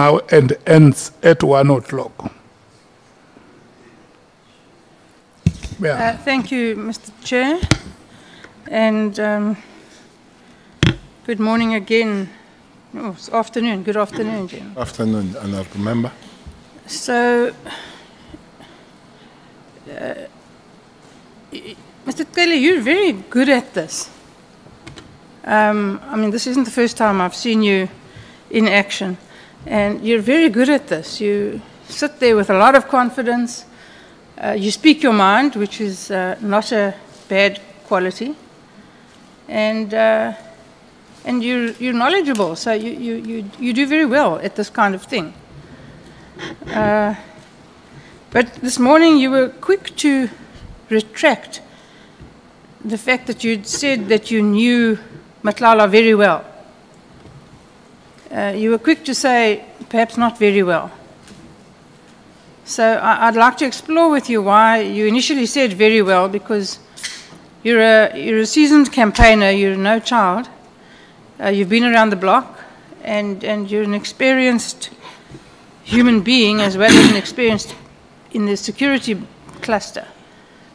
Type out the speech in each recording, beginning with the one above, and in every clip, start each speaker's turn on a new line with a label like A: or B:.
A: now and ends at 1 o'clock. Yeah.
B: Thank you, Mr. Chair. And good morning again. Oh, it's afternoon. Good afternoon, Jim.
C: Afternoon, honourable member.
B: So, Mr. Cele, you're very good at this. I mean, this isn't the first time I've seen you in action, and you're very good at this. You sit there with a lot of confidence. You speak your mind, which is not a bad quality, and you're knowledgeable. So you do very well at this kind of thing. But this morning you were quick to retract the fact that you'd said that you knew Matlala very well. You were quick to say, perhaps not very well. So I'd like to explore with you why you initially said very well, because you're a seasoned campaigner, you're no child, you've been around the block, and you're an experienced human being as well as an experienced in the security cluster.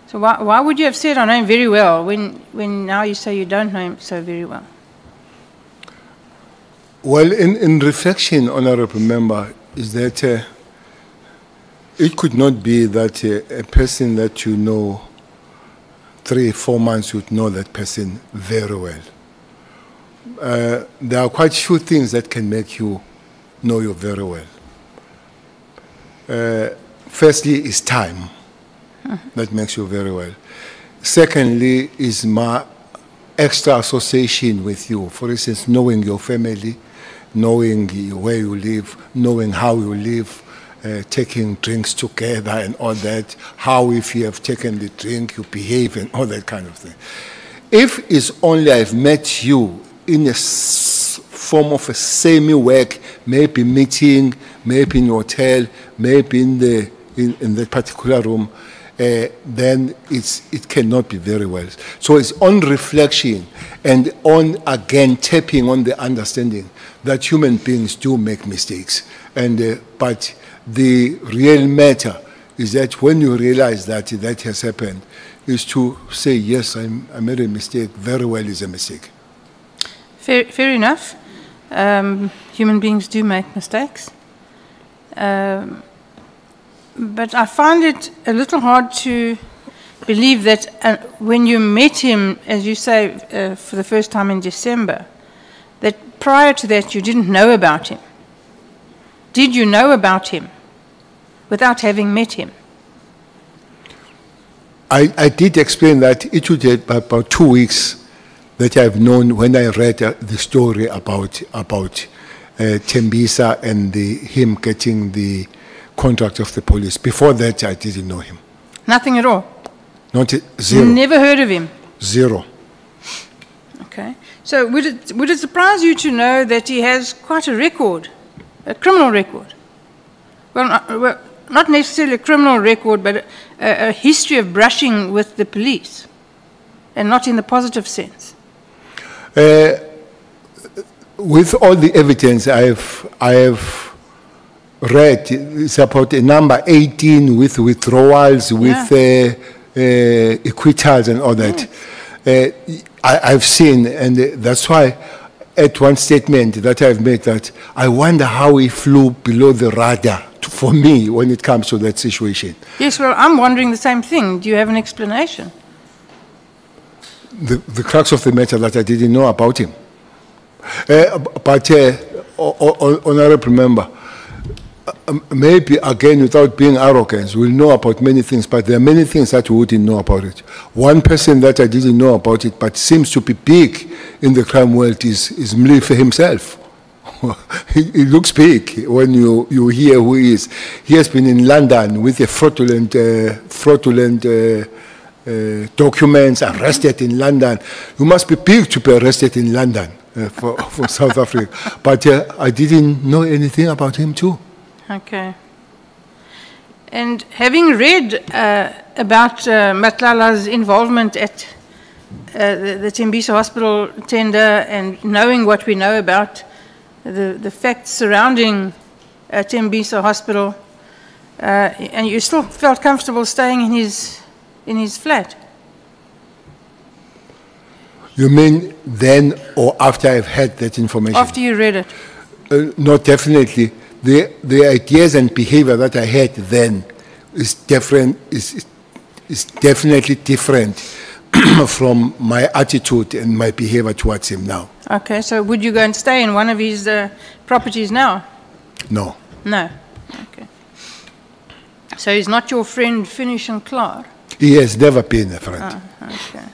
B: So why would you have said I know him very well when now you say you don't know him so very well?
C: Well, in reflection, honourable member, is that it could not be that a person that you know 3 or 4 months would know that person very well. There are quite few things that can make you know you very well. Firstly is time. That makes you very well. Secondly is my extra association with you. For instance, knowing your family, knowing where you live, knowing how you live, taking drinks together and all that, how if you have taken the drink you behave and all that kind of thing. If it's only I've met you in a form of a semi-work, maybe meeting, maybe in a hotel, maybe in that particular room, then it cannot be very well. So it's on reflection and on, again, tapping on the understanding that human beings do make mistakes. And but the real matter is that when you realize that that has happened, is to say, yes, I made a mistake, very well is a mistake.
B: Fair enough. Human beings do make mistakes. But I find it a little hard to believe that when you met him, as you say, for the first time in December, that prior to that you didn't know about him. Did you know about him without having met him?
C: I did explain that it would take about 2 weeks that I've known when I read the story about Tembisa and him getting the contract of the police. Before that, I didn't know him.
B: Nothing at all?
C: Not zero.
B: You never heard of him?
C: Zero.
B: Okay. So would it surprise you to know that he has quite a record, a criminal record? Well, not necessarily a criminal record, but a history of brushing with the police, and not in the positive sense.
C: With all the evidence I have read, it's about a number 18 with withdrawals, with acquittals and all that. I've seen, and that's why at one statement that I've made that I wonder how he flew below the radar for me when it comes to that situation.
B: Yes, well, I'm wondering the same thing. Do you have an explanation?
C: The crux of the matter that I didn't know about him. But honourable member, maybe again without being arrogant, we'll know about many things, but there are many things that we wouldn't know about it. One person that I didn't know about it, but seems to be big in the crime world is Mlife himself. He looks big when you hear who he is. He has been in London with a fraudulent documents, arrested in London. You must be big to be arrested in London for South Africa. But I didn't know anything about him too.
B: Okay. And having read about Matlala's involvement at the Tembisa Hospital tender, and knowing what we know about the facts surrounding Tembisa Hospital, and you still felt comfortable staying in his flat?
C: You mean then or after I've had that information?
B: After you read it.
C: No, definitely. The ideas and behavior that I had then is different. Is definitely different from my attitude and my behavior towards him now.
B: Okay, so would you go and stay in one of his properties now?
C: No.
B: No. Okay. So he's not your friend, Finish and Klaar?
C: He has never been a friend.
B: Oh, okay.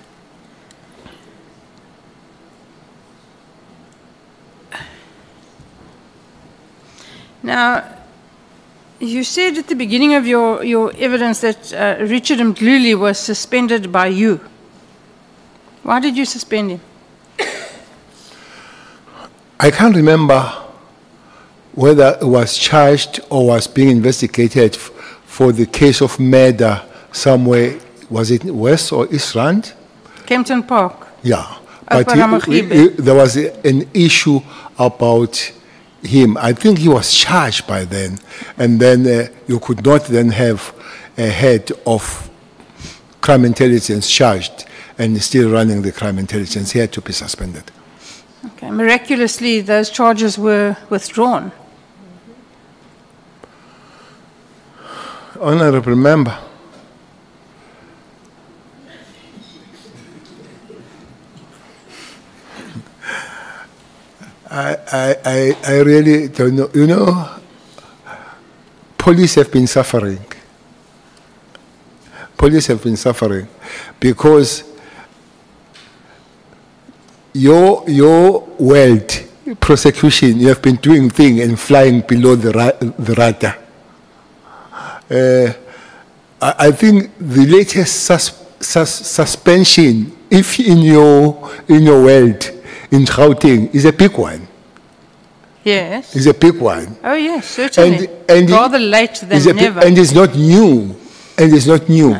B: Now, you said at the beginning of your evidence that Richard Mdluli was suspended by you. Why did you suspend him?
C: I can't remember whether it was charged or was being investigated for the case of murder somewhere. Was it West or East Rand?
B: Kempton Park.
C: Yeah.
B: But
C: there was an issue about him. I think he was charged by then, and then you could not then have a head of crime intelligence charged and still running the crime intelligence. He had to be suspended.
B: Okay. Miraculously, those charges were withdrawn.
C: Honorable Member, I really don't know. You know, police have been suffering. Police have been suffering because your world prosecution, you have been doing things and flying below the radar. I think the latest suspension, if in your world, in Gauteng, is a big one.
B: Yes.
C: It's a big one.
B: Oh, yes, certainly.
C: And
B: rather late than never.
C: And it's not new. And it's not new.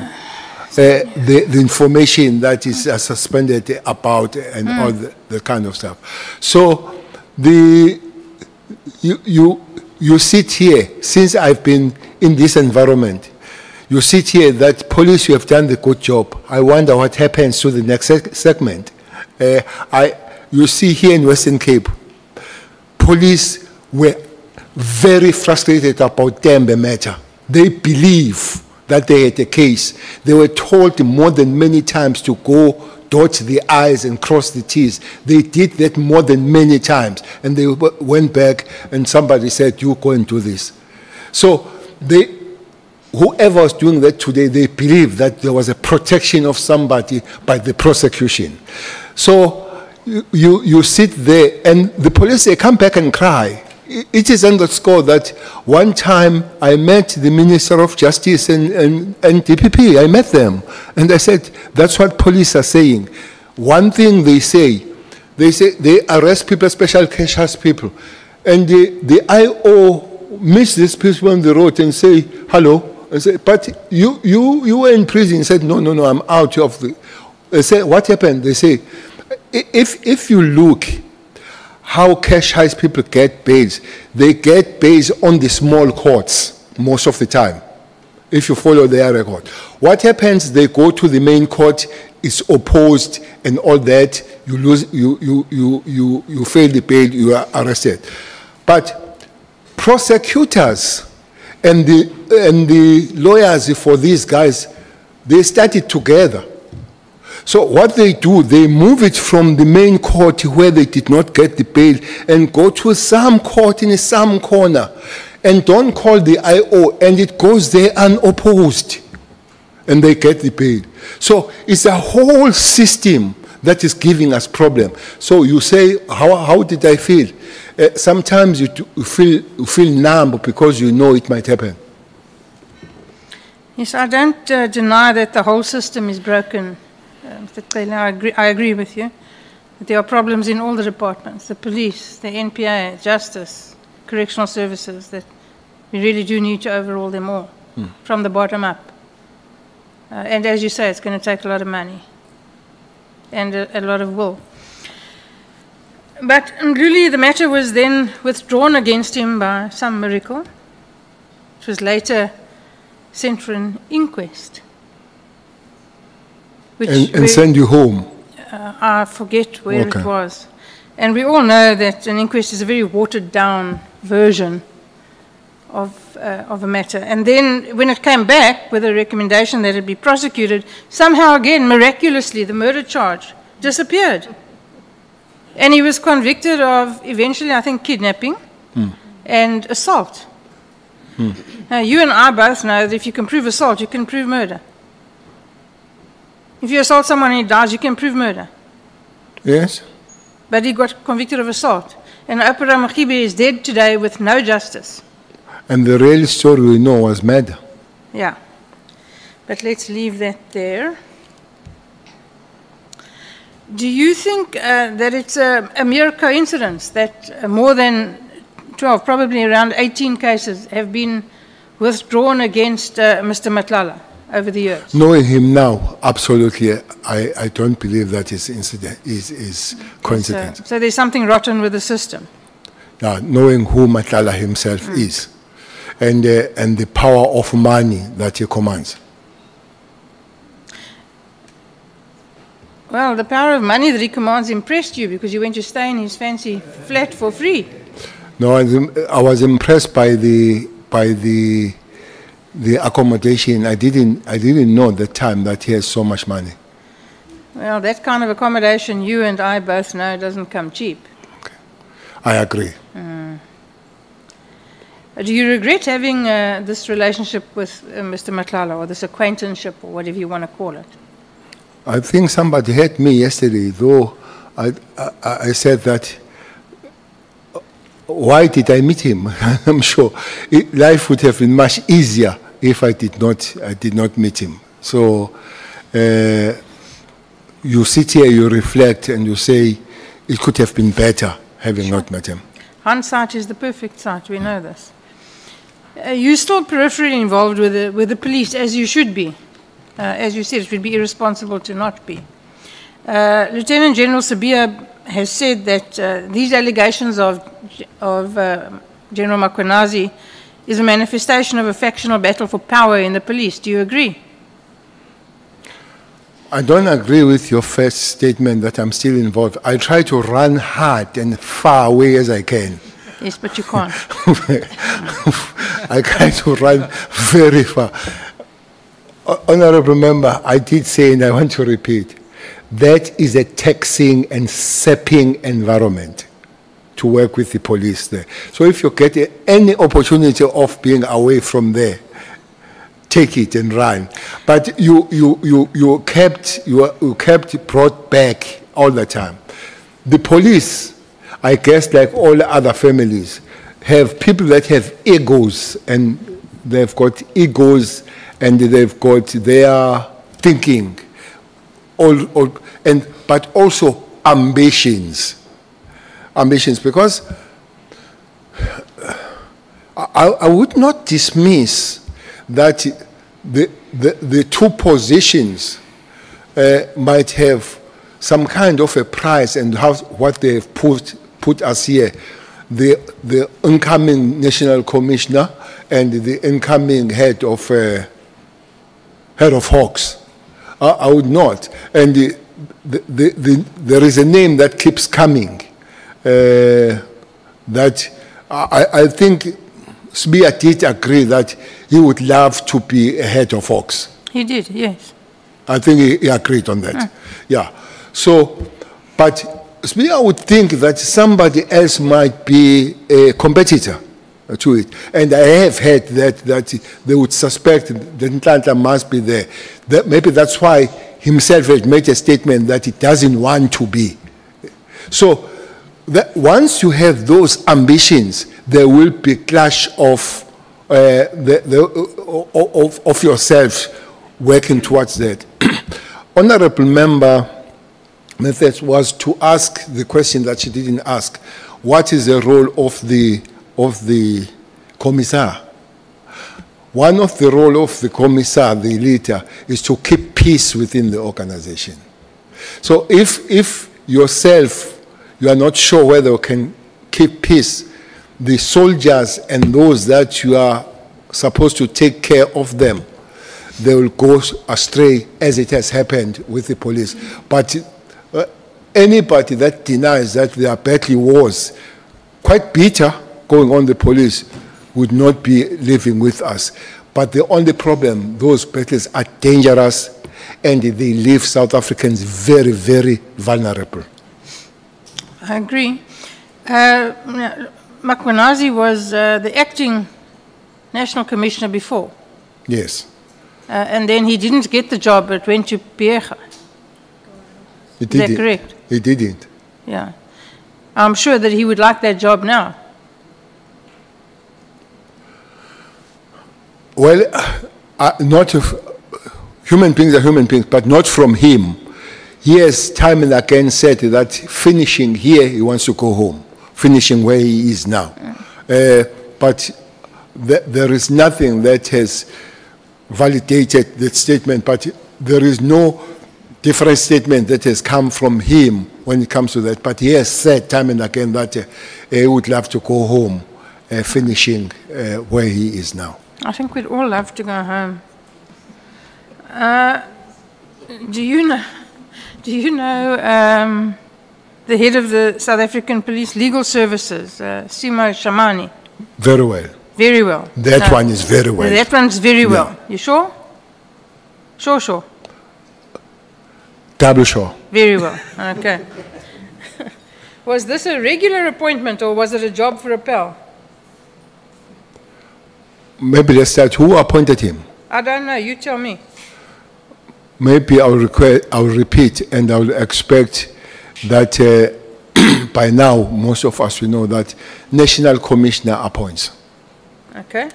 C: The information that is suspended about and all the kind of stuff. So you sit here, since I've been in this environment, you sit here that police, you have done the good job. I wonder what happens to the next segment. You see here in Western Cape, police were very frustrated about Tembe matter. They believe that they had a case. They were told more than many times to go dot the I's and cross the T's. They did that more than many times. And they went back and somebody said, you go and do this. So whoever was doing that today, they believe that there was a protection of somebody by the prosecution. So you sit there and the police, they come back and cry. It is underscored that one time I met the Minister of Justice and DPP. I met them. And I said, that's what police are saying. One thing they say they arrest people, special cash house people. And the IO meets these people on the road and say, hello. I say, but you were in prison. He said, no, I'm out of the... I say, what happened? They say, if you look how cash house people get bails, they get bails on the small courts most of the time, if you follow their record. What happens, they go to the main court, it's opposed and all that, you lose, you fail the bail, you are arrested. But prosecutors and the lawyers for these guys, they started together. So what they do, they move it from the main court where they did not get the bail and go to some court in some corner and don't call the IO, and it goes there unopposed and they get the bail. So it's a whole system that is giving us problem. So you say, how did I feel? Sometimes you feel numb because you know it might happen.
B: Yes, I don't deny that the whole system is broken. Mr. Cele, I agree with you. That there are problems in all the departments, the police, the NPA, justice, correctional services, that we really do need to overhaul them all from the bottom up. And as you say, it's going to take a lot of money and a lot of will. But Ndluli, the matter was then withdrawn against him by some miracle. It was later sent for an inquest.
C: And send you home?
B: I forget where it was. And we all know that an inquest is a very watered down version of a matter. And then when it came back with a recommendation that it be prosecuted, somehow again, miraculously, the murder charge disappeared. And he was convicted of eventually, I think, kidnapping and assault. Now, you and I both know that if you can prove assault, you can prove murder. If you assault someone and he dies, you can prove murder.
C: Yes.
B: But he got convicted of assault. And Opera Mokhibe is dead today with no justice.
C: And the real story we know was murder.
B: Yeah. But let's leave that there. Do you think that it's a mere coincidence that more than 12, probably around 18 cases have been withdrawn against Mr. Matlala over the years?
C: Knowing him now, absolutely, I don't believe that is coincidence.
B: So there's something rotten with the system.
C: Now, knowing who Matlala himself is and the power of money that he commands.
B: Well, the power of money that he commands impressed you because you went to stay in his fancy flat for free.
C: No, I was impressed by the accommodation. I didn't know at the time that he has so much money.
B: Well, that kind of accommodation, you and I both know, doesn't come cheap.
C: Okay. I agree.
B: Do you regret having this relationship with Mr. Matlala, or this acquaintanceship, or whatever you want to call it?
C: I think somebody hurt me yesterday, though I said that, why did I meet him? I'm sure life would have been much easier if I did not meet him. So you sit here, you reflect, and you say, it could have been better having not met him.
B: Hindsight is the perfect sight, we know this. You're still peripherally involved with the police, as you should be. As you said, it would be irresponsible to not be. Lieutenant General Sabia has said that these allegations of General Makwenazi is a manifestation of a factional battle for power in the police. Do you agree?
C: I don't agree with your first statement that I'm still involved. I try to run hard and far away as I can.
B: Yes, but you can't.
C: I try to run very far. Honorable Member, I did say, and I want to repeat, that is a taxing and sapping environment to work with the police there. So if you get any opportunity of being away from there, take it and run. But you kept brought back all the time. The police, I guess, like all other families, have people that have egos, and they've got egos, and they've got their thinking, but also ambitions. Ambitions, because I would not dismiss that the two positions might have some kind of a price, and what they've put us here, the incoming national commissioner and the incoming head of Hawks. I would not. And there is a name that keeps coming that I think Sbia did agree that he would love to be a head of Hawks.
B: He did, yes.
C: I think he agreed on that. Yeah. So, but Sbia would think that somebody else might be a competitor to it. And I have heard that they would suspect that Nhlanhla must be there. Maybe that's why himself has made a statement that he doesn't want to be. So once you have those ambitions, there will be clash of yourself working towards that. Honorable Member Method's was to ask the question that she didn't ask. What is the role of the commissar? One of the role of the commissar, the leader, is to keep peace within the organization. So if yourself you are not sure whether you can keep peace, the soldiers and those that you are supposed to take care of them, they will go astray, as it has happened with the police. But anybody that denies that there are petty wars, quite bitter going on the police, would not be living with us. But the only problem, those battles are dangerous and they leave South Africans very, very vulnerable.
B: I agree. Makwenazi was the acting National Commissioner before.
C: Yes.
B: And then he didn't get the job, but went to Bheki.
C: He
B: Is that
C: didn't.
B: correct?
C: He didn't.
B: Yeah. I'm sure that he would like that job now.
C: Well, not if, human beings are human beings, but not from him. He has time and again said that finishing here, he wants to go home, finishing where he is now. But there is nothing that has validated that statement, but there is no different statement that has come from him when it comes to that. But he has said time and again that he would love to go home, finishing where he is now.
B: I think we'd all love to go home. Do you know the head of the South African Police Legal Services, Simo Shamani?
C: Very well.
B: Very well.
C: That one is very well.
B: That one's very well.
C: Yeah.
B: You sure? Sure.
C: Double sure.
B: Very well. Okay. Was this a regular appointment or was it a job for a pal?
C: Maybe let's start. Who appointed him?
B: I don't know. You tell me.
C: Maybe I'll repeat, and I'll expect that by now, most of us will know that National Commissioner appoints.
B: Okay.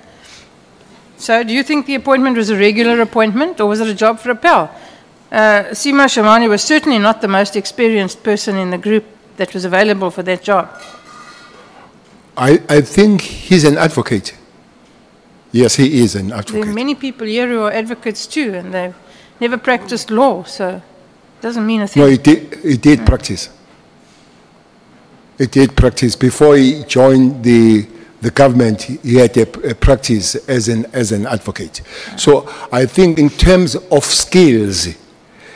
B: So do you think the appointment was a regular appointment or was it a job for a pal? Simo Shamani was certainly not the most experienced person in the group that was available for that job.
C: I think he's an advocate. Yes, he is an advocate.
B: There are many people here who are advocates too, and they've never practiced law, so it doesn't mean a thing.
C: No, he did practice. He did practice. Before he joined the government, he had a practice as an advocate. So I think in terms of skills,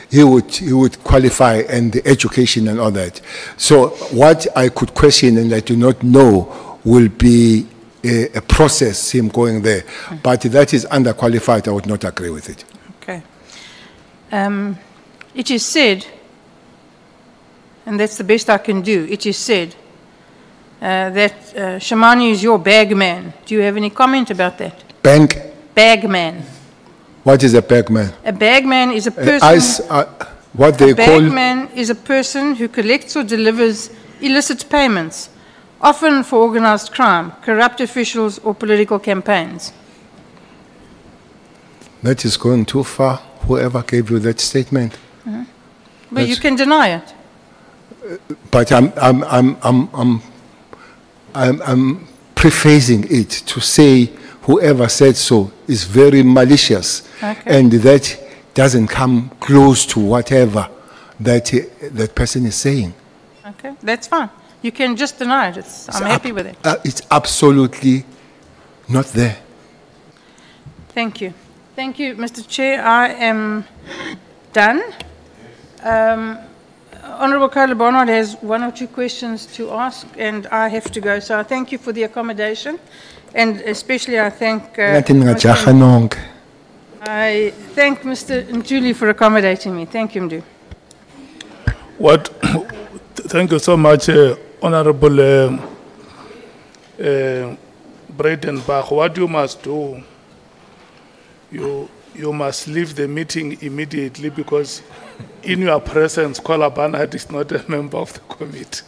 C: he would qualify, and the education and all that. So what I could question and I do not know will be a process, him going there. But that is underqualified. I would not agree with it.
B: Okay. It is said, and that's the best I can do, it is said that Shamani is your bag man. Do you have any comment about that?
C: Bank?
B: Bag man.
C: What is a bag man?
B: A bag man is a person...
C: what they call...
B: A bag man is a person who collects or delivers illicit payments, often for organized crime, corrupt officials, or political campaigns.
C: That is going too far. Whoever gave you that statement.
B: Mm-hmm. But you can deny it.
C: But I'm prefacing it to say whoever said so is very malicious, and that doesn't come close to whatever that person is saying.
B: Okay, that's fine. You can just deny it. I'm happy with it.
C: It's absolutely not there.
B: Thank you. Thank you, Mr. Chair. I am done. Honourable Carla Barnard has one or two questions to ask, and I have to go. So I thank you for the accommodation, and especially I thank Mr. Ntuli for accommodating me. Thank you, Mdu.
A: Thank you so much, Honourable Breitenbach. What you must do, you must leave the meeting immediately, because in your presence, Carla Barnard is not a member of the committee.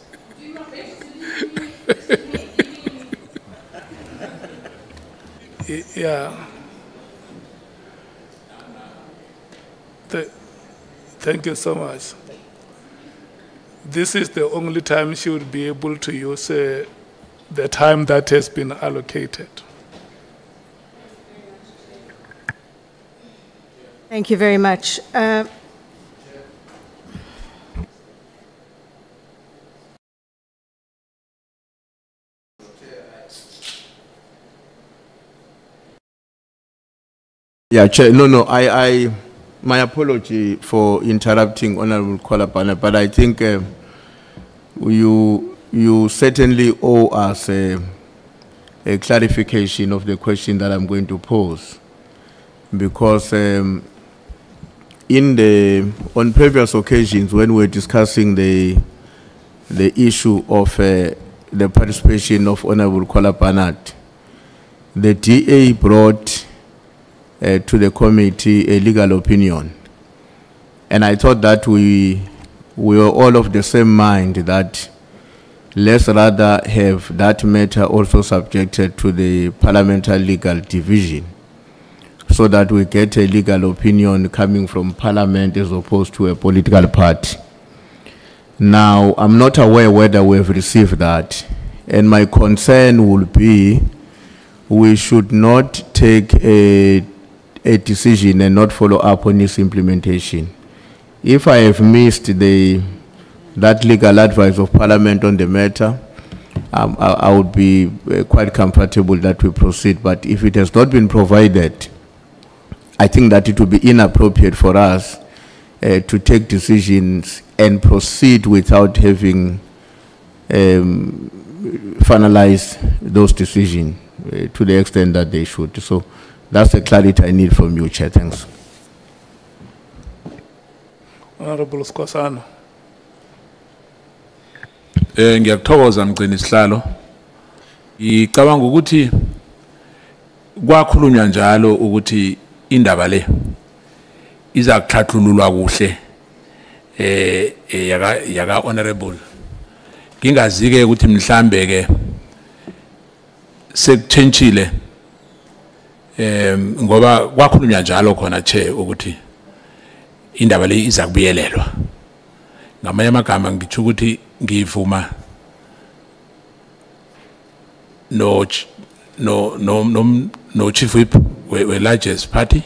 A: Yeah. Thank you so much. This is the only time she would be able to use the time that has been allocated.
D: Thank you very much.
E: Yeah, Chair. My apology for interrupting Honorable Kolapana, but I think you certainly owe us a clarification of the question that I'm going to pose, because on previous occasions when we're discussing the issue of the participation of Honorable Kolapana, the DA brought to the committee a legal opinion. And I thought that we were all of the same mind that let's rather have that matter also subjected to the Parliamentary Legal Division so that we get a legal opinion coming from Parliament as opposed to a political party. Now, I'm not aware whether we've received that, and my concern will be we should not take a decision and not follow up on its implementation. If I have missed that legal advice of Parliament on the matter, I would be quite comfortable that we proceed. But if it has not been provided, I think that it would be inappropriate for us to take decisions and proceed without having finalized those decisions to the extent that they should. So that's the clarity I need from you, Chair. Thanks.
A: Honorable Skosana.
F: Ngiyakuthokoza mgcini isihlalo. Ngicabanga ukuthi kwakhulunywa njalo ukuthi indaba le iza kuhlathululwa kuhle yaka honorable. Ngingazike ukuthi mhlambe ke sekutshentshile ngoba kwakhulunywa njalo khona Chair ukuthi indaba le iza kubuyelelwa. Ngamanye amagama ngitsho ukuthi ngivuma no chief whip we largest party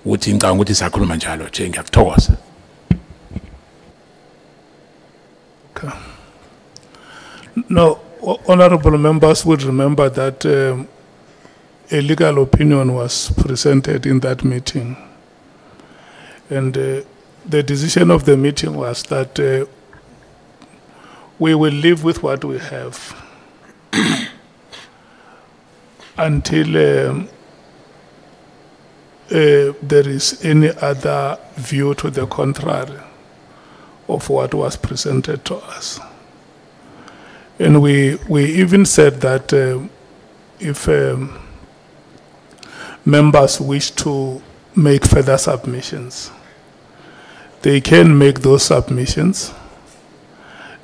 F: ukuthi ngicabanga ukuthi sakhuluma njalo Chair. Ngiyakuthokoza.
A: Okay. No, honorable members would remember that a legal opinion was presented in that meeting. And the decision of the meeting was that we will live with what we have until there is any other view to the contrary of what was presented to us. And we even said that if members wish to make further submissions, they can make those submissions,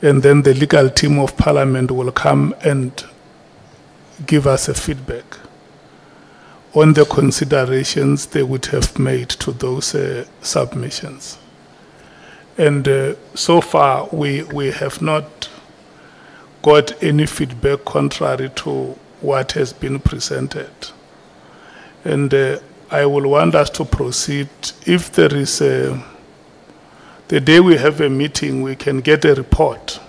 A: and then the legal team of Parliament will come and give us a feedback on the considerations they would have made to those submissions. And so far, we have not got any feedback contrary to what has been presented. And I will want us to proceed. If there is the day we have a meeting, we can get a report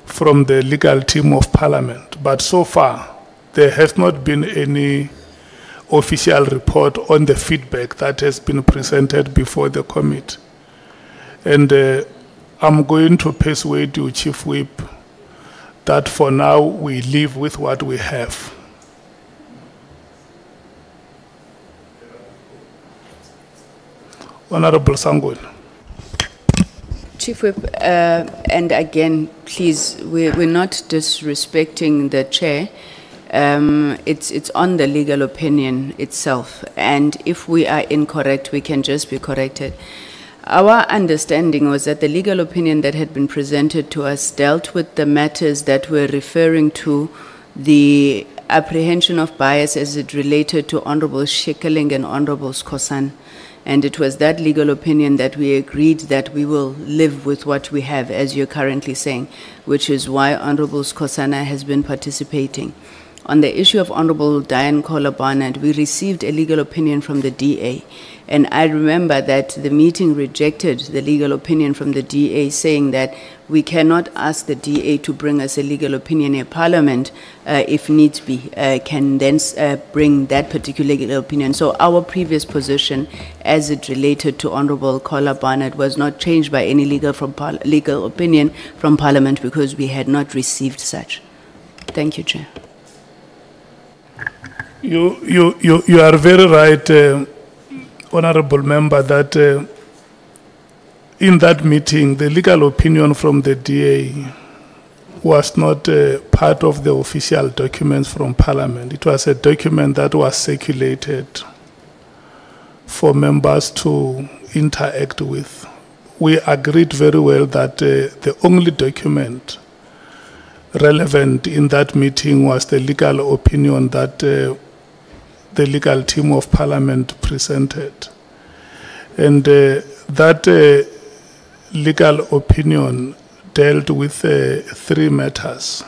A: from the legal team of Parliament. But so far, there has not been any official report on the feedback that has been presented before the committee. And I'm going to persuade you, Chief Whip, that for now we live with what we have. Honorable Sangol.
G: Chief Whip, and again, please, we're not disrespecting the chair. It's on the legal opinion itself, and if we are incorrect, we can just be corrected. Our understanding was that the legal opinion that had been presented to us dealt with the matters that were referring to the apprehension of bias as it related to Honorable Shikeling and Honorable Skosan. And it was that legal opinion that we agreed that we will live with what we have, as you're currently saying, which is why Honorable Skosana has been participating. On the issue of Honorable Diane Kohler-Barnett, we received a legal opinion from the DA, And I remember that the meeting rejected the legal opinion from the DA, saying that we cannot ask the DA to bring us a legal opinion in Parliament, if needs be, can then bring that particular legal opinion. So our previous position, as it related to Honorable Kola Barnett, was not changed by any legal opinion from Parliament, because we had not received such. Thank you, Chair.
A: You are very right, Honorable Member, that in that meeting, the legal opinion from the DA was not part of the official documents from Parliament. It was a document that was circulated for members to interact with. We agreed very well that the only document relevant in that meeting was the legal opinion that the legal team of Parliament presented. And that legal opinion dealt with 3 matters.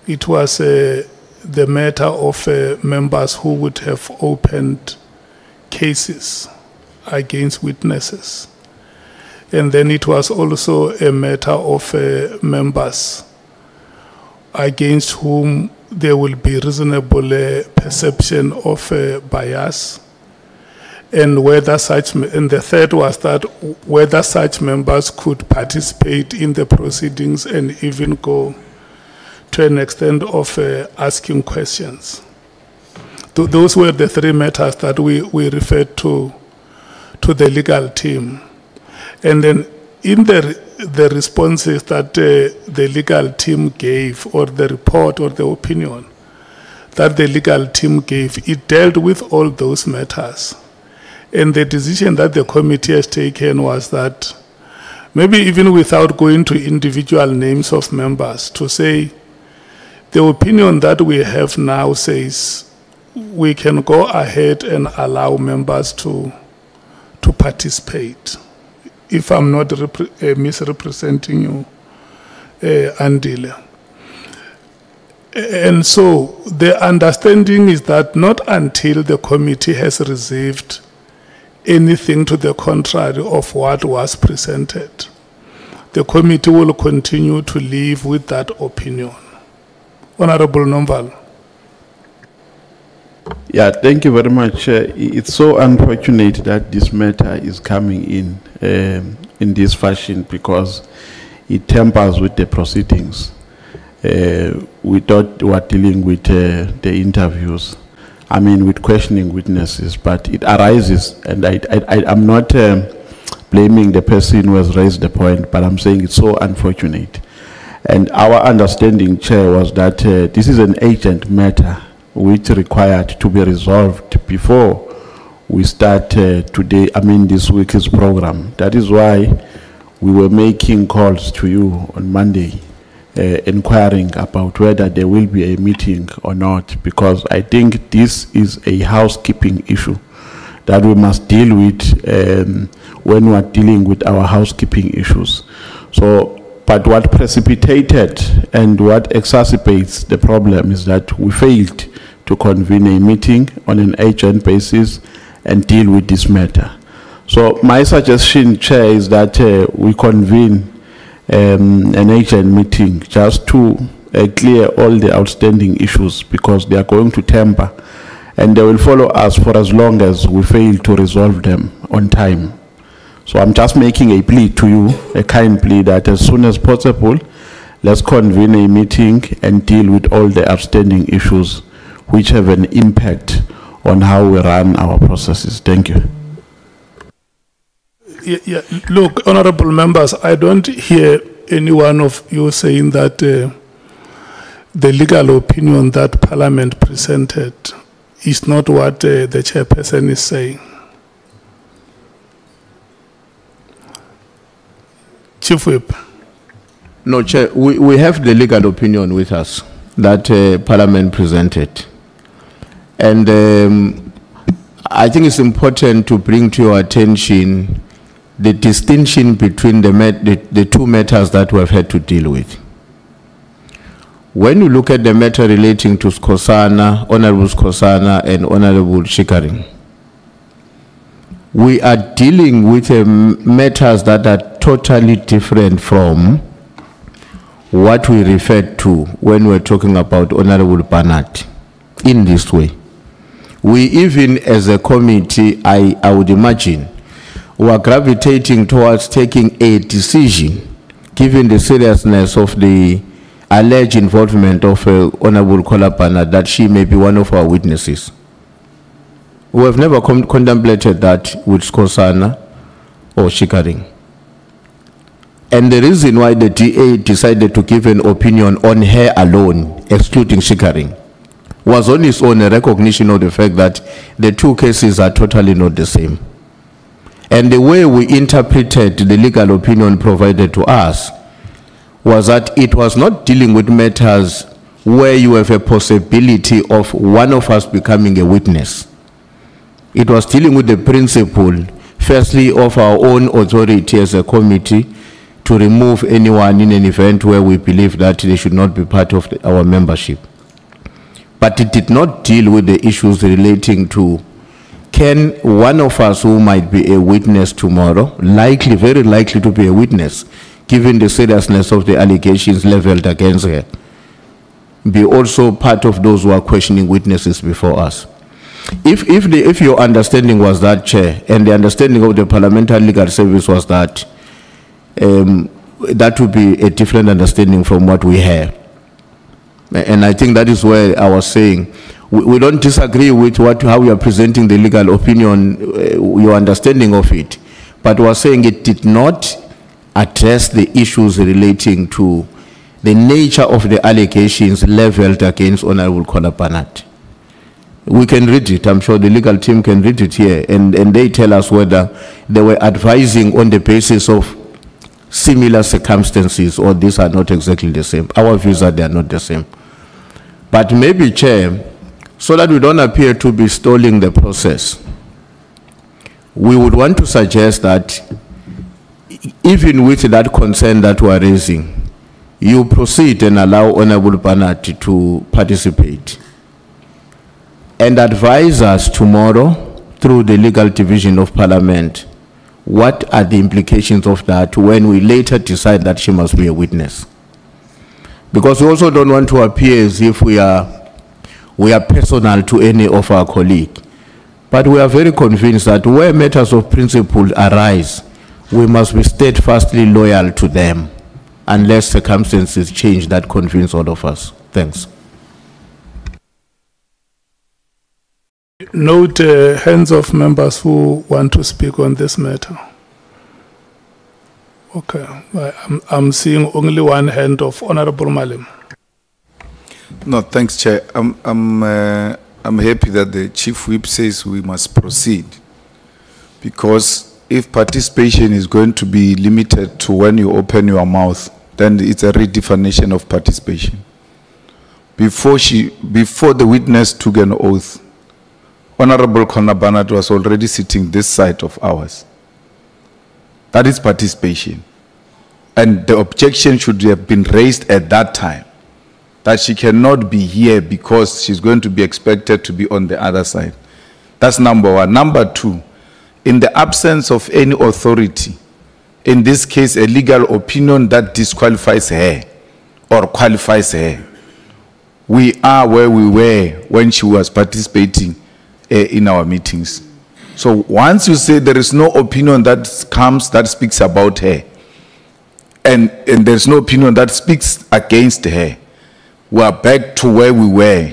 A: It was the matter of members who would have opened cases against witnesses. And then it was also a matter of members against whom there will be reasonable perception of bias, and whether such, and the third was that whether such members could participate in the proceedings and even go to an extent of asking questions. Those were the 3 matters that we referred to the legal team. And then in the responses that the legal team gave, or the report or the opinion that the legal team gave, it dealt with all those matters. And the decision that the committee has taken was that, maybe even without going to individual names of members, to say the opinion that we have now says we can go ahead and allow members to participate. If I'm not misrepresenting you, Andile. And so the understanding is that not until the committee has received anything to the contrary of what was presented, the committee will continue to live with that opinion. Honorable Nomval.
H: Yeah, thank you very much. It's so unfortunate that this matter is coming in this fashion, because it tampers with the proceedings. We thought we were dealing with the interviews, I mean with questioning witnesses, but it arises, and I'm not blaming the person who has raised the point, but I'm saying it's so unfortunate. And our understanding, Chair, was that this is an urgent matter which required to be resolved before we start this week's program. That is why we were making calls to you on Monday, inquiring about whether there will be a meeting or not, because I think this is a housekeeping issue that we must deal with when we are dealing with our housekeeping issues. So, but what precipitated and what exacerbates the problem is that we failed to convene a meeting on an urgent basis and deal with this matter. So my suggestion, Chair, is that we convene an urgent meeting just to clear all the outstanding issues, because they are going to temper and they will follow us for as long as we fail to resolve them on time. So I'm just making a plea to you, a kind plea, that as soon as possible, let's convene a meeting and deal with all the outstanding issues which have an impact on how we run our processes. Thank you.
A: Yeah. Look, honorable members, I don't hear any one of you saying that the legal opinion that Parliament presented is not what the chairperson is saying. Chief Whip.
E: No, Chair, we have the legal opinion with us that Parliament presented. And I think it's important to bring to your attention the distinction between the 2 matters that we have had to deal with. When you look at the matter relating to Skosana, Honorable Skosana and Honorable Shikaring, we are dealing with matters that are totally different from what we referred to when we're talking about Honorable Barnard in this way. We even as a committee, I would imagine, were gravitating towards taking a decision given the seriousness of the alleged involvement of Honorable Barnard that she may be one of our witnesses. We have never contemplated that with Skosana or Shikaring. And the reason why the DA decided to give an opinion on her alone, excluding Shikaring, was on its own a recognition of the fact that the two cases are totally not the same. And the way we interpreted the legal opinion provided to us was that it was not dealing with matters where you have a possibility of one of us becoming a witness. It was dealing with the principle, firstly, of our own authority as a committee to remove anyone in an event where we believe that they should not be part of our membership. But it did not deal with the issues relating to, can one of us who might be a witness tomorrow, likely, very likely to be a witness, given the seriousness of the allegations leveled against her, be also part of those who are questioning witnesses before us? If your understanding was that, Chair, and the understanding of the Parliamentary Legal Service was that, that would be a different understanding from what we have. And I think that is where I was saying, we don't disagree with how you are presenting the legal opinion, your understanding of it, but we are saying it did not address the issues relating to the nature of the allegations leveled against Honorable Barnard. We can read it. I'm sure the legal team can read it here, and they tell us whether they were advising on the basis of similar circumstances or these are not exactly the same. Our views are they are not the same. But maybe, Chair, so that we don't appear to be stalling the process, we would want to suggest that even with that concern that we are raising, you proceed and allow Honorable Barnard to participate and advise us tomorrow through the legal division of Parliament what are the implications of that when we later decide that she must be a witness. Because we also don't want to appear as if we are personal to any of our colleagues. But we are very convinced that where matters of principle arise, we must be steadfastly loyal to them unless circumstances change that convince all of us. Thanks.
A: Note hands of members who want to speak on this matter. Okay, I'm seeing only one hand of Honorable Malim.
I: No, thanks, Chair. I'm happy that the Chief Whip says we must proceed, because if participation is going to be limited to when you open your mouth, then it's a redefinition of participation. Before the witness took an oath, Honorable Barnard was already sitting this side of ours. That is participation. And the objection should have been raised at that time, that she cannot be here because she's going to be expected to be on the other side. That's number one. Number two, in the absence of any authority, in this case a legal opinion that disqualifies her or qualifies her, we are where we were when she was participating in our meetings. So once you say there is no opinion that comes that speaks about her, and there's no opinion that speaks against her, we are back to where we were.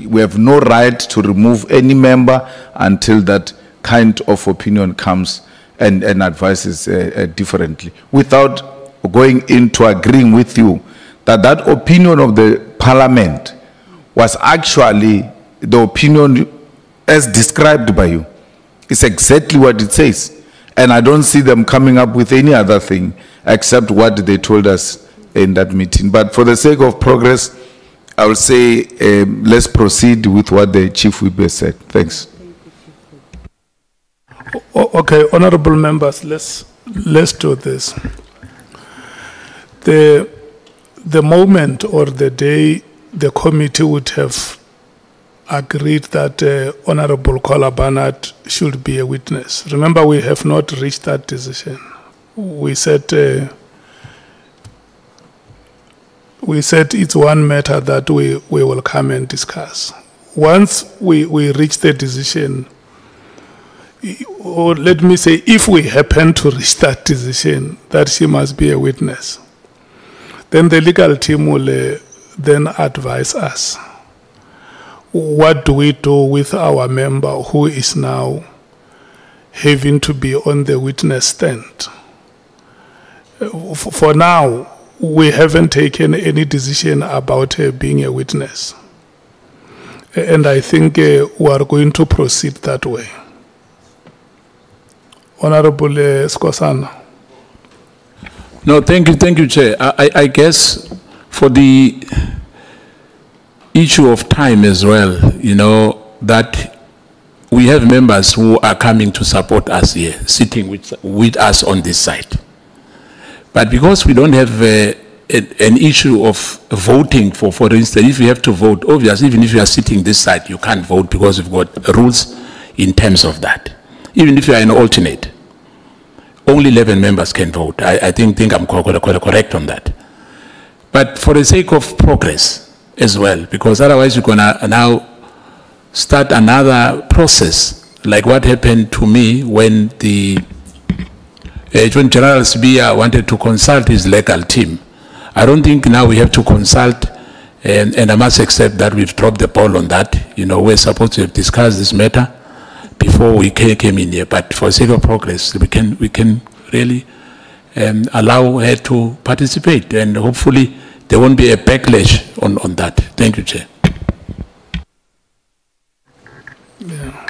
I: We have no right to remove any member until that kind of opinion comes and advises differently, without going into agreeing with you that that opinion of the Parliament was actually the opinion as described by you. It's exactly what it says. And I don't see them coming up with any other thing except what they told us in that meeting. But for the sake of progress, I will say let's proceed with what the Chief Whip has said. Thanks.
A: Okay, honorable members, let's do this. The moment or the day the committee would have agreed that Honorable Kola Barnard should be a witness. Remember, we have not reached that decision. We said it's one matter that we will come and discuss. Once we reach the decision, or let me say, if we happen to reach that decision that she must be a witness, then the legal team will then advise us. What do we do with our member who is now having to be on the witness stand? For now, we haven't taken any decision about her being a witness. And I think we are going to proceed that way. Honorable Skosana.
F: No, thank you, Chair. I guess for the issue of time as well, you know, that we have members who are coming to support us here, sitting with us on this side. But because we don't have an issue of voting, for instance, if you have to vote, obviously, even if you are sitting this side, you can't vote because we've got rules in terms of that. Even if you are an alternate, only 11 members can vote. I think I'm correct on that. But for the sake of progress as well, because otherwise you're going to now start another process, like what happened to me when when General Sibia wanted to consult his legal team. I don't think now we have to consult, and I must accept that we've dropped the ball on that. You know, we're supposed to have discussed this matter before we came in here, but for the sake of progress, we can really allow her to participate, and hopefully there won't be a backlash on that. Thank you, Chair.
A: Yeah.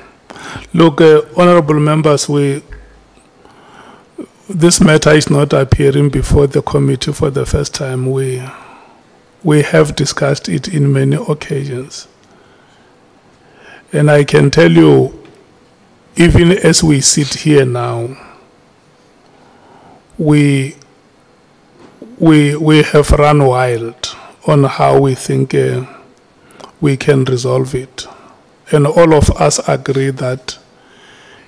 A: Look, honorable members, this matter is not appearing before the committee for the first time. We have discussed it in many occasions. And I can tell you, even as we sit here now, we have run wild on how we think we can resolve it. And all of us agree that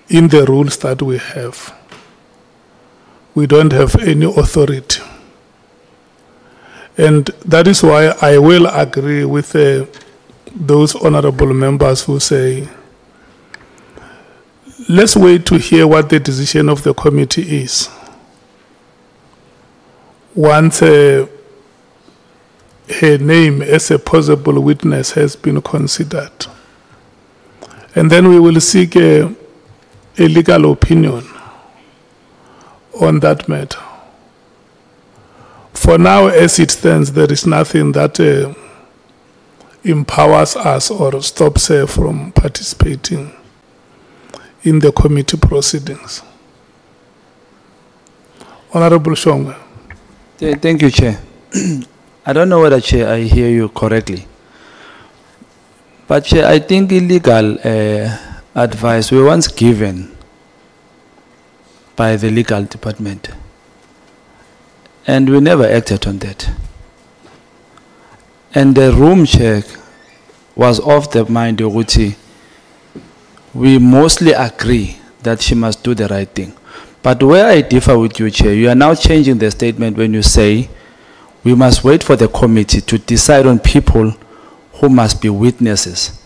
A: in the rules that we have, we don't have any authority. And that is why I will agree with those honorable members who say, let's wait to hear what the decision of the committee is. Once her name as a possible witness has been considered. And then we will seek a legal opinion on that matter. For now, as it stands, there is nothing that empowers us or stops her from participating in the committee proceedings. Honorable Shonga.
J: Thank you, Chair. I don't know whether, Chair, I hear you correctly. But, Chair, I think illegal advice we once given by the legal department, and we never acted on that. And the room check was of the mind of Uti. We mostly agree that she must do the right thing. But where I differ with you, Chair, you are now changing the statement when you say we must wait for the committee to decide on people who must be witnesses.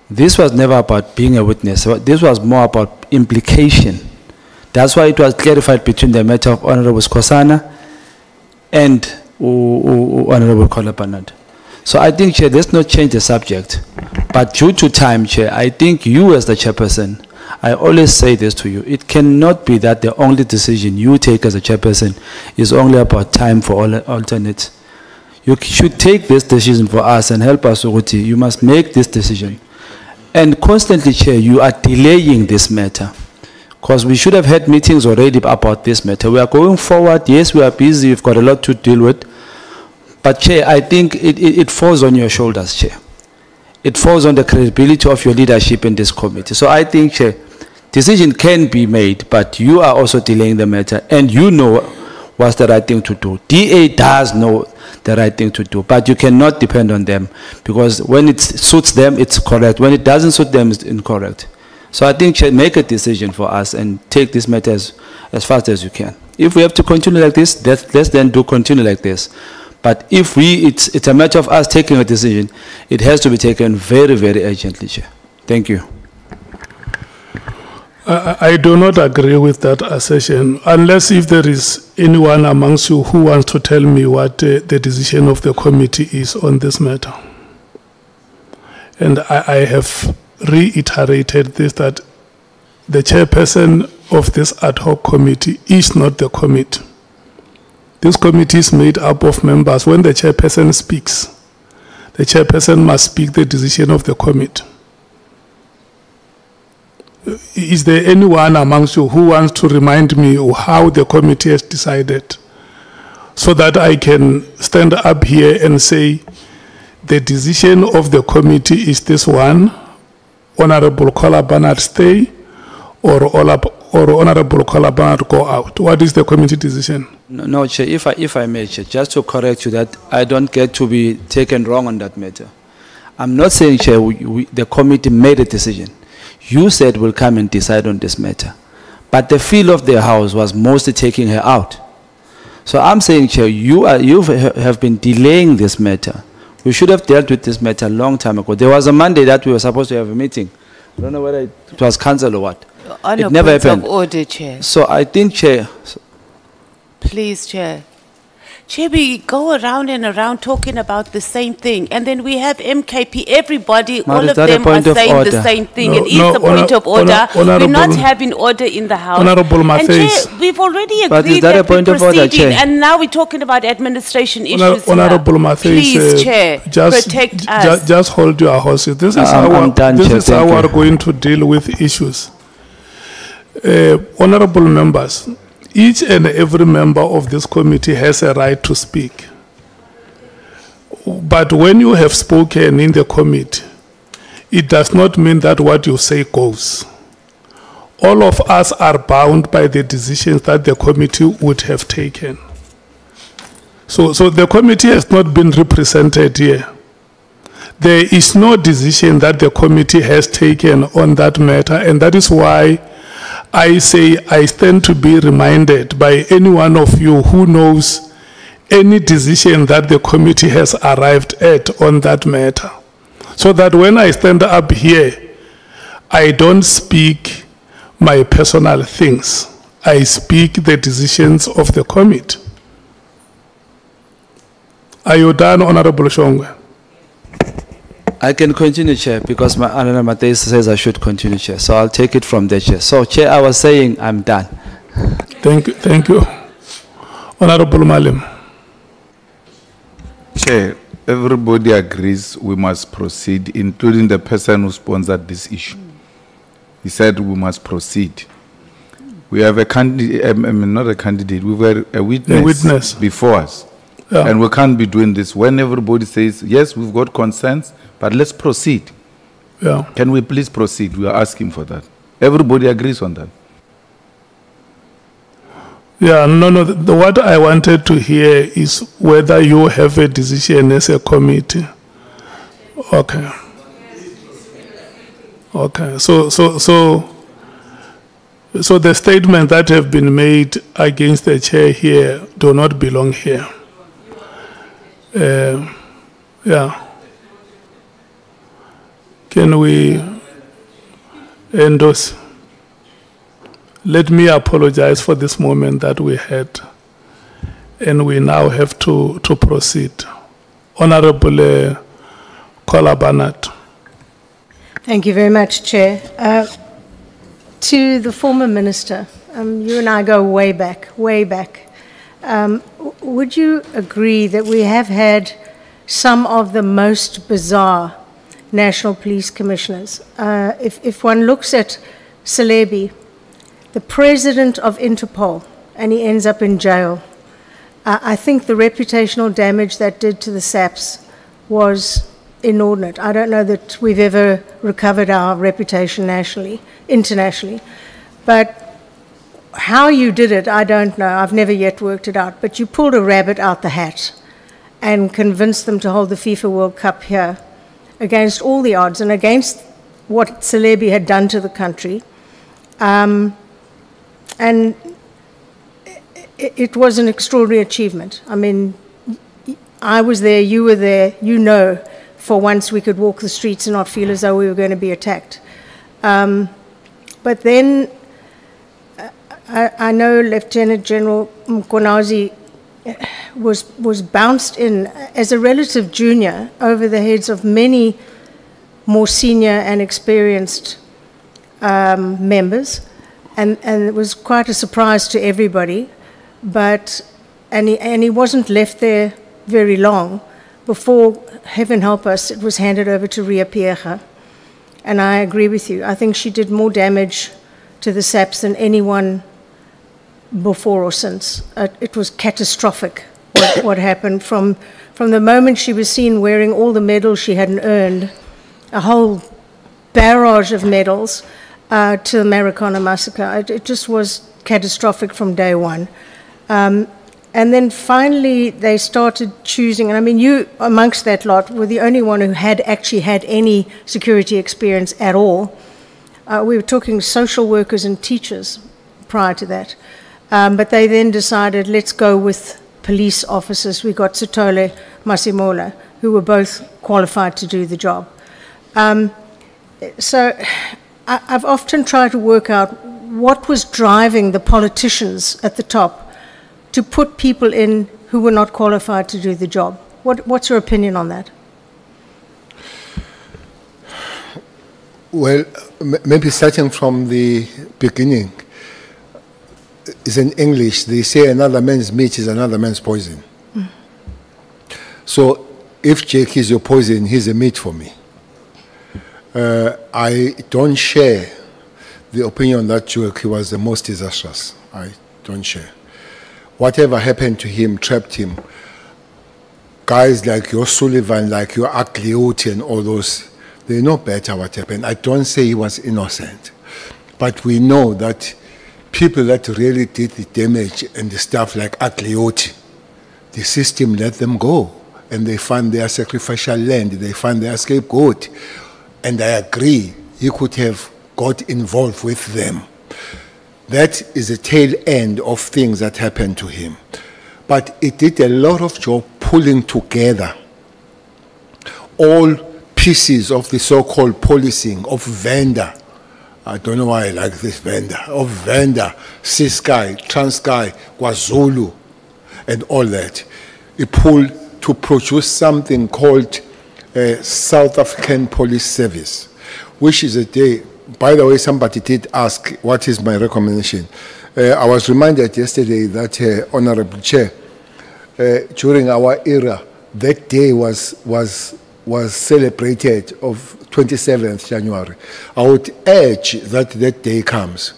J: This was never about being a witness. This was more about implication. That's why it was clarified between the matter of Honorable Skosana and Honorable Kola Barnard. So I think, Chair, let's not change the subject. But due to time, Chair, I think you as the chairperson, I always say this to you, it cannot be that the only decision you take as a chairperson is only about time for all alternates. You should take this decision for us and help us, Uguti. You must make this decision. And constantly, Chair, you are delaying this matter. Because we should have had meetings already about this matter. We are going forward. Yes, we are busy. We've got a lot to deal with. But, Chair, I think it falls on your shoulders, Chair. It falls on the credibility of your leadership in this committee. So I think, Chair, decision can be made, but you are also delaying the matter. And you know what's the right thing to do. DA does know the right thing to do, but you cannot depend on them, because when it suits them, it's correct. When it doesn't suit them, it's incorrect. So I think Chair, make a decision for us and take this matter as fast as you can. If we have to continue like this, let's then continue like this. But if it's a matter of us taking a decision, it has to be taken very, very urgently, Chair. Thank you.
A: I do not agree with that assertion, unless if there is anyone amongst you who wants to tell me what the decision of the committee is on this matter. And I have reiterated this, that the chairperson of this ad hoc committee is not the committee. This committee is made up of members. When the chairperson speaks, the chairperson must speak the decision of the committee. Is there anyone amongst you who wants to remind me how the committee has decided, so that I can stand up here and say the decision of the committee is this one: Honorable Kola Barnard stay, or Honorable Kola Barnard go out? What is the committee decision?
J: No, Chair, if I may, Chair, just to correct you, that I don't get to be taken wrong on that matter. I'm not saying, Chair, the committee made a decision. You said we'll come and decide on this matter. But the feel of the House was mostly taking her out. So I'm saying, Chair, you have been delaying this matter. We should have dealt with this matter a long time ago. There was a Monday that we were supposed to have a meeting. I don't know whether it was cancelled or what.
K: On
J: it never happened.
K: Of order, Chair.
J: So I think, Chair...
K: Please, Chair. Chair, we go around and around talking about the same thing, and then we have MKP, everybody, all of them are saying the same thing. It is the point of order. We're not having order in the House.
A: Honorable
K: and Chair, we've already
J: But
K: agreed
J: is that a
K: that we're
J: point of order,
K: proceeding,
J: Chair?
K: and now we're talking about administration issues.
A: Honorable Matthews,
K: Please, Chair, protect us.
A: Just hold your horses. This is how we're going to deal with issues. Honorable members, each and every member of this committee has a right to speak. But when you have spoken in the committee, it does not mean that what you say goes. All of us are bound by the decisions that the committee would have taken. So the committee has not been represented here. There is no decision that the committee has taken on that matter, and that is why I say I stand to be reminded by any one of you who knows any decision that the committee has arrived at on that matter, so that when I stand up here, I don't speak my personal things. I speak the decisions of the committee. Are you done, Honorable Shongwe?
J: I can continue, Chair, because my Honorable Matthews says I should continue, Chair. So I'll take it from there, Chair. So, Chair, I was saying I'm done.
A: Thank you. Honorable Malim.
I: Chair, everybody agrees we must proceed, including the person who sponsored this issue. He said we must proceed. We have a candidate, not a candidate, we were a witness before us. Yeah. And we can't be doing this when everybody says, yes, we've got concerns, but let's proceed.
A: Yeah.
I: Can we please proceed? We are asking for that. Everybody agrees on that.
A: Yeah, no, what I wanted to hear is whether you have a decision as a committee. Okay. Okay, so the statements that have been made against the chair here do not belong here. Yeah. Can we endorse? Let me apologize for this moment that we had, and we now have to proceed. Honorable Kola Barnard.
D: Thank you very much, Chair. To the former minister, you and I go way back, way back. Would you agree that we have had some of the most bizarre national police commissioners? If one looks at Celebi, the president of Interpol, and he ends up in jail, I think the reputational damage that did to the SAPS was inordinate. I don't know that we've ever recovered our reputation internationally. But how you did it, I don't know. I've never yet worked it out. But you pulled a rabbit out the hat and convinced them to hold the FIFA World Cup here against all the odds and against what Celebi had done to the country. And it was an extraordinary achievement. I mean, I was there, you were there, you know, for once we could walk the streets and not feel as though we were going to be attacked. But then I know Lieutenant General Mkonazi was bounced in as a relative junior over the heads of many more senior and experienced members, and it was quite a surprise to everybody. But he wasn't left there very long before, heaven help us, it was handed over to Ria Pierre. And I agree with you. I think she did more damage to the SAPS than anyone before or since. It was catastrophic what happened from the moment she was seen wearing all the medals she hadn't earned, a whole barrage of medals, to the Marikana massacre. It just was catastrophic from day one. And then finally they started choosing, and I mean, you amongst that lot were the only one who had actually had any security experience at all. We were talking social workers and teachers prior to that. But they then decided, let's go with police officers. We got Sitole Masimola, who were both qualified to do the job. So I've often tried to work out what was driving the politicians at the top to put people in who were not qualified to do the job. What's your opinion on that?
C: Well, maybe starting from the beginning, is in English, they say another man's meat is another man's poison. Mm. So if Jake is your poison, he's a meat for me. I don't share the opinion that Jake was the most disastrous. I don't share. Whatever happened to him, trapped him. Guys like your Sullivan, like your Aglioti and all those, they know better what happened. I don't say he was innocent, but we know that people that really did the damage and the stuff like Aglioti, the system let them go, and they found their sacrificial land, they found their scapegoat. And I agree, he could have got involved with them. That is the tail end of things that happened to him. But it did a lot of job pulling together all pieces of the so-called policing of Venda. I don't know why I like this Venda. Of Venda, Ciskei, Transkei, KwaZulu, and all that. It pulled to produce something called South African Police Service, which is a day. By the way, somebody did ask, what is my recommendation? I was reminded yesterday that, Honorable Chair, during our era, that day was celebrated of 27th January. I would urge that that day comes.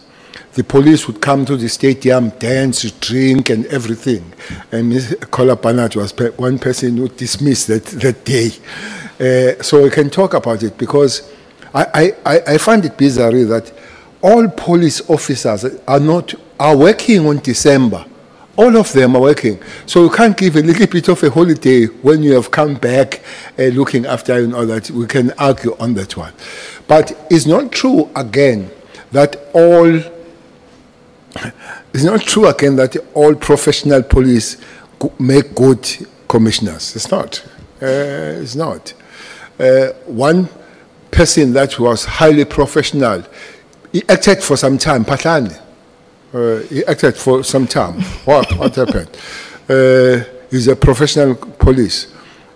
C: The police would come to the stadium, dance, drink, and everything. And Ms. Kola Panat was one person who dismissed that day. So we can talk about it, because I find it bizarre that all police officers are working on December. All of them are working. So you can't give a little bit of a holiday when you have come back looking after and all that. We can argue on that one. But it's not true again that all professional police make good commissioners. It's not. It's not. One person that was highly professional, he acted for some time, Patlane. He acted for some time. What happened? He's a professional police.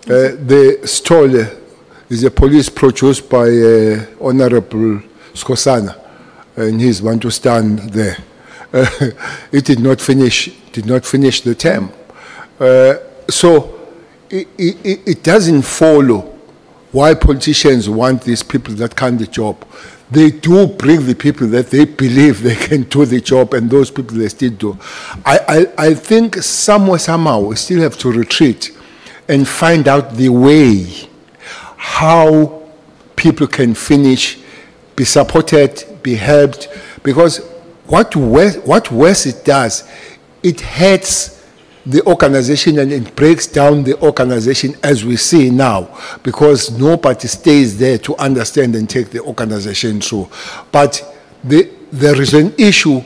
C: The Stole is a police produced by Honorable Skosana, and he's one to stand there. It did not finish the term. So it doesn't follow why politicians want these people that can do the job. They do bring the people that they believe they can do the job, and those people they still do. I think somehow we still have to retreat and find out the way how people can finish, be supported, be helped, because what worse it does, it hurts the organization and it breaks down the organization as we see now, because nobody stays there to understand and take the organization through. But there is an issue,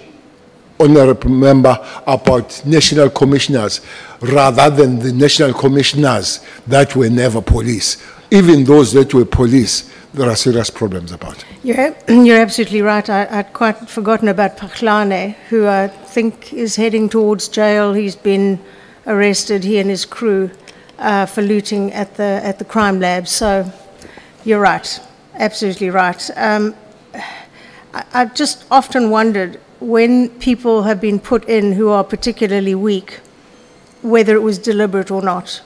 C: honorable member, about national commissioners rather than the national commissioners that were never police. Even those that were police, there are serious problems about.
D: You're absolutely right. I'd quite forgotten about Pakhlane, who I think is heading towards jail. He's been arrested, he and his crew, for looting at the crime lab. So you're right, absolutely right. I've just often wondered, when people have been put in who are particularly weak, whether it was deliberate or not,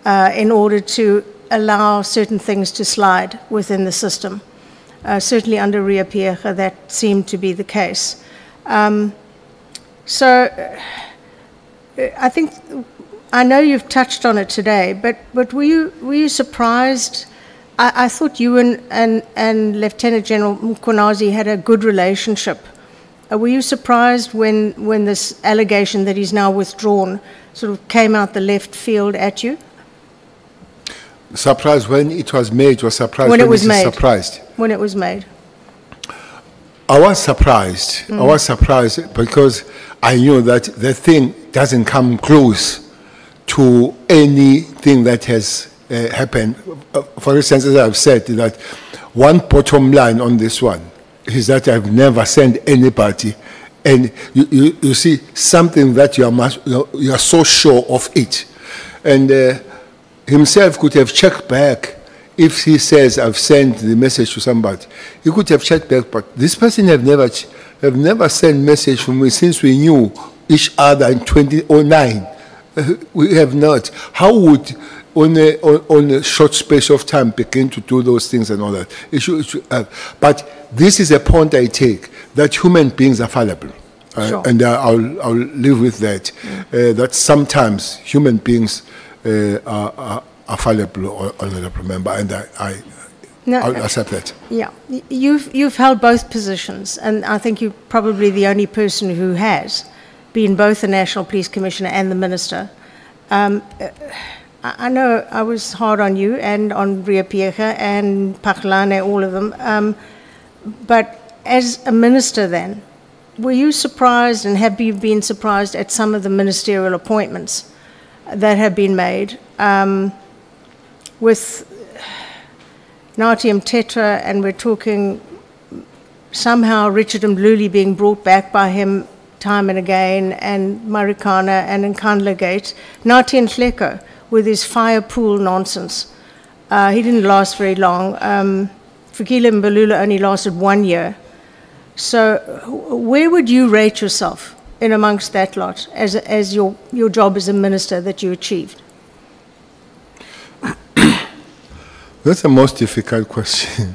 D: in order to allow certain things to slide within the system. Certainly under Ria Piecha, that seemed to be the case. So I think, I know you've touched on it today, but were you surprised? I thought you and Lieutenant General Mkhwanazi had a good relationship. Were you surprised when this allegation that he's now withdrawn sort of came out the left field at you?
C: Surprised when it was made, or surprised
D: when it was made?
C: Surprised.
D: When it was made.
C: I was surprised. I was surprised because I knew that the thing doesn't come close to anything that has happened. For instance, as I've said, that one bottom line on this one is that I've never sent anybody, and you see something that you are so sure of it, and himself could have checked back. If he says, I've sent the message to somebody, he could have checked back, but this person have never sent message from me since we knew each other in 2009. We have not. How would, on a short space of time, begin to do those things and all that? But this is a point I take, that human beings are fallible.
D: Sure.
C: And I'll live with that. That sometimes human beings are fallible, honorable member, and I'll accept that.
D: Yeah, you've held both positions, and I think you're probably the only person who has been both the National Police Commissioner and the Minister. I know I was hard on you and on Ria Piecha and Pakhlane, all of them, but as a Minister then, were you surprised, and have you been surprised at some of the ministerial appointments that have been made? With Nathi Mthethwa, and we're talking somehow Richard Mluli being brought back by him time and again, and Marikana and Nkandla Gate. Nathi Nhleko with his fire pool nonsense. He didn't last very long. Fikile Mbalula only lasted 1 year. So where would you rate yourself in amongst that lot as your job as a minister that you achieved?
C: That's the most difficult question.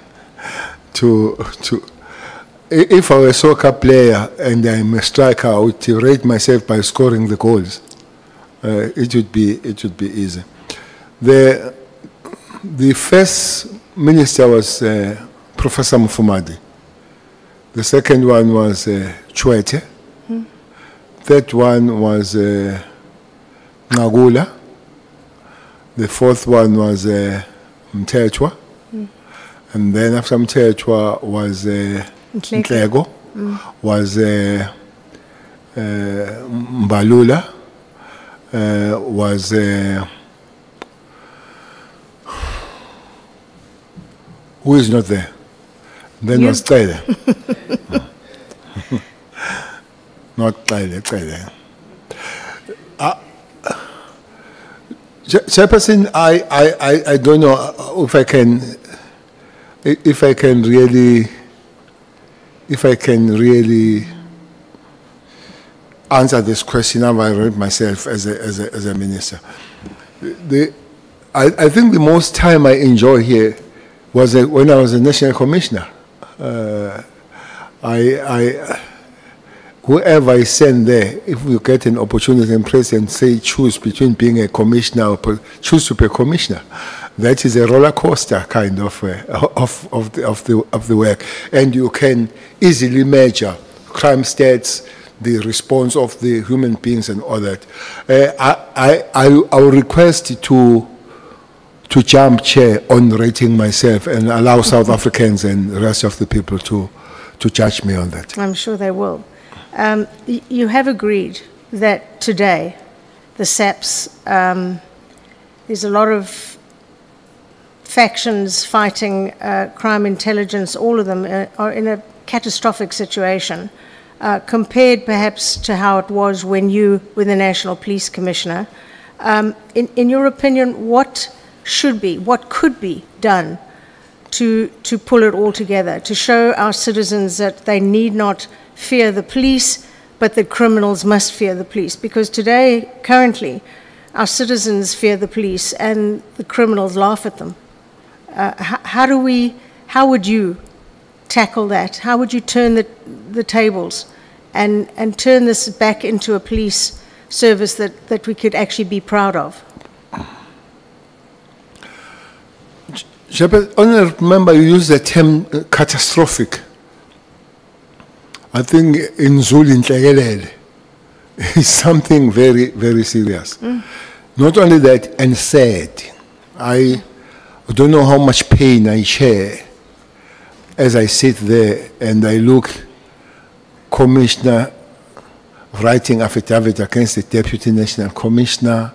C: If I were a soccer player and I'm a striker, I would rate myself by scoring the goals. It would be easy. The first minister was Professor Mufumadi. The second one was Chwete. Third one was Ngagula. The fourth one was Mthethwa. And then after Mthethwa was Nhleko, was Mbalula, was who is not there? Then was Cele. Not Cele. Chairperson, I don't know if I can really answer this question. Have I read myself as a minister? I think the most time I enjoy here was when I was a national commissioner. Whoever I send there, if we get an opportunity and president say choose between being a commissioner or choose to be a commissioner, that is a roller coaster kind of the work, and you can easily measure crime stats, the response of the human beings and all that. I will request to jump, Chair, on rating myself and allow South Africans and the rest of the people to judge me on that.
D: I'm sure they will. You have agreed that today the SAPS, there's a lot of factions fighting crime intelligence, all of them are in a catastrophic situation, compared perhaps to how it was when you were the National Police Commissioner. In your opinion, what could be done to pull it all together, to show our citizens that they need not fear the police, but that criminals must fear the police? Because today, currently, our citizens fear the police and the criminals laugh at them. How would you tackle that? How would you turn the tables and turn this back into a police service that we could actually be proud of?
C: Only remember you used the term catastrophic. I think in Zulu is something very, very serious. Not only that, and sad. I don't know how much pain I share as I sit there and I look Commissioner writing affidavit against the Deputy National Commissioner,